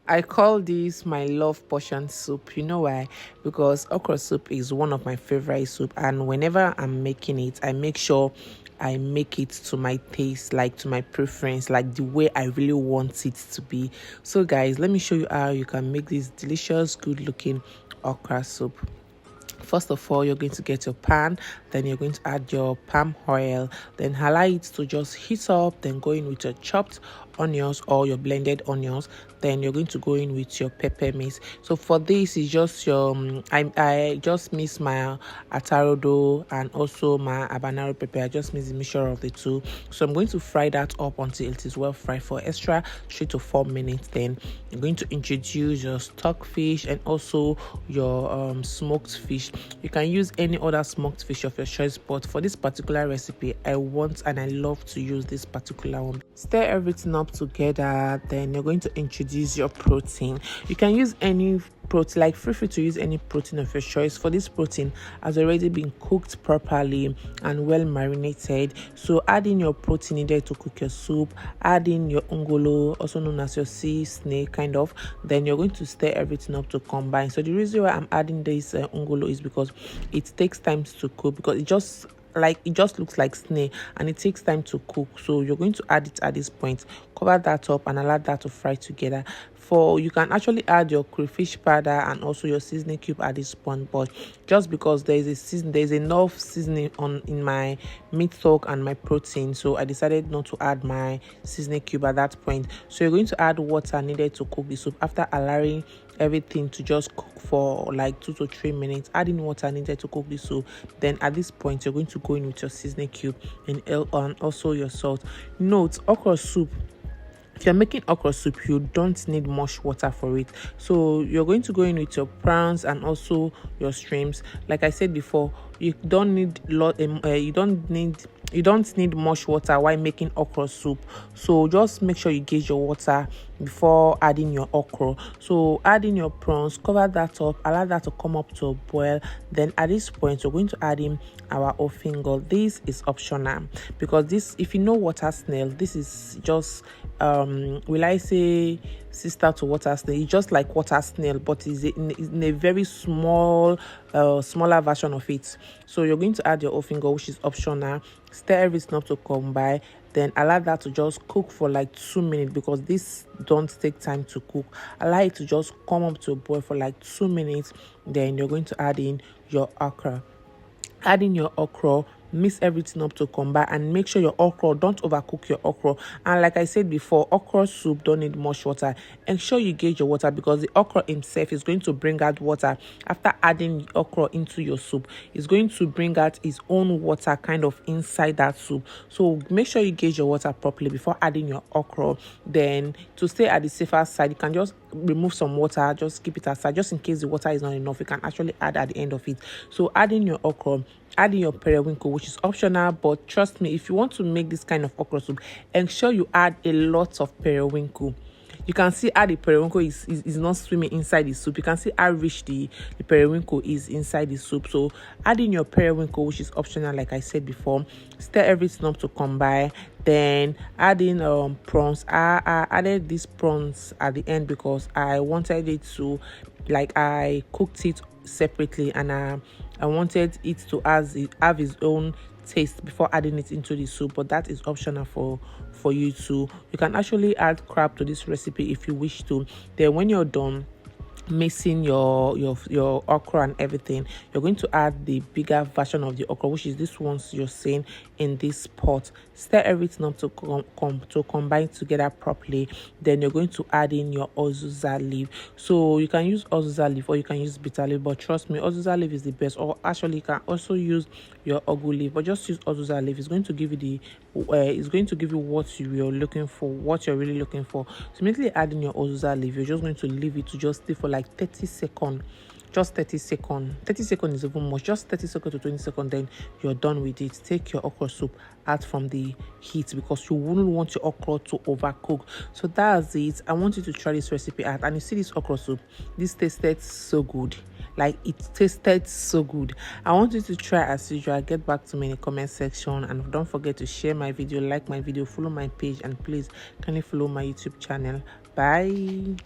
I call this my love portion soup. You know why? Because okra soup is one of my favorite soup, and whenever I'm making it, I make sure I make it to my taste, like to my preference, like the way I really want it to be. So guys, let me show you how you can make this delicious, good looking okra soup. First of all, you're going to get your pan, then you're going to add your palm oil, then allow it to just heat up, then go in with your chopped onions or your blended onions, then you're going to go in with your pepper mix. So for this is just your I just mix my atarodo and also my habanero pepper. I just mix the mixture of the two. So I'm going to fry that up until it is well fried for extra 3 to 4 minutes. Then you're going to introduce your stock fish and also your smoked fish. You can use any other smoked fish of your choice, but for this particular recipe I want and I love to use this particular one. Stir everything up together, then you're going to introduce your protein. You can use any protein, like feel free to use any protein of your choice. For this protein has already been cooked properly and well marinated, so add in your protein needed to cook your soup, add in your ungolo, also known as your sea snake kind of, then you're going to stir everything up to combine. So the reason why I'm adding this ungolo is because it takes time to cook, because it just looks like snail and it takes time to cook. So you're going to add it at this point, cover that up and allow that to fry together. For you can actually add your crayfish powder and also your seasoning cube at this point, but just because there's enough seasoning in my meat stock and my protein, so I decided not to add my seasoning cube at that point. So you're going to add water needed to cook the soup after allowing everything to just cook for like 2 to 3 minutes. Adding water needed to cook the soup. Then at this point you're going to go in with your seasoning cube and also your salt. Note, okra soup, if you're making okra soup, you don't need much water for it. So you're going to go in with your prawns and also your shrimps. Like I said before, you don't need you don't need much water while making okra soup. So just make sure you gauge your water before adding your okra. So add in your prawns, cover that up, allow that to come up to a boil. Then at this point we're going to add in our ofingo. This is optional, because this, if you know water snail, this is just will I say sister to water snail. It's just like water snail, but is in a very small smaller version of it. So you're going to add your ofingo, which is optional. Stir everything up to combine, then allow that to just cook for like 2 minutes, because this don't take time to cook. Allow it to just come up to a boil for like 2 minutes. Then you're going to add in your okra. Add in your okra, mix everything up to combine, and make sure your okra, don't overcook your okra. And like I said before, okra soup don't need much water. Ensure you gauge your water, because the okra himself is going to bring out water after adding okra into your soup. It's going to bring out its own water kind of inside that soup. So make sure you gauge your water properly before adding your okra. Then to stay at the safer side, you can just remove some water, just keep it aside just in case the water is not enough. You can actually add at the end of it. So add in your okra, add in your periwinkle, which is optional, but trust me, if you want to make this kind of okra soup, ensure you add a lot of periwinkle. You can see how the periwinkle is not swimming inside the soup. You can see how rich the periwinkle is inside the soup. So add in your periwinkle, which is optional, like I said before. Stir everything up to combine. Then add in prawns. I added these prawns at the end because I wanted it to, like, I cooked it separately, and I wanted it to have its own taste before adding it into the soup, but that is optional for you too. You can actually add crab to this recipe if you wish to. Then when you're done mixing your okra and everything, you're going to add the bigger version of the okra, which is this ones you're seeing in this pot. Stir everything up to combine together properly. Then you're going to add in your ozuza leaf. So you can use ozuza leaf or you can use bitter leaf, but trust me, ozuza leaf is the best. Or actually you can also use your ogu leaf, but just use ozuza leaf. It's going to give you what you're looking for, what you're really looking for. So immediately adding your ozuza leaf, you're just going to leave it to just stay for like 30 seconds. Just 30 seconds. 30 seconds is even much. Just 30 seconds to 20 seconds, then you're done with it. Take your okra soup out from the heat, because you wouldn't want your okra to overcook. So that's it. I want you to try this recipe out, and you see this okra soup, this tasted so good. Like, it tasted so good. I want you to try as usual. Get back to me in the comment section, and don't forget to share my video, like my video, follow my page, and please kindly follow my YouTube channel. Bye.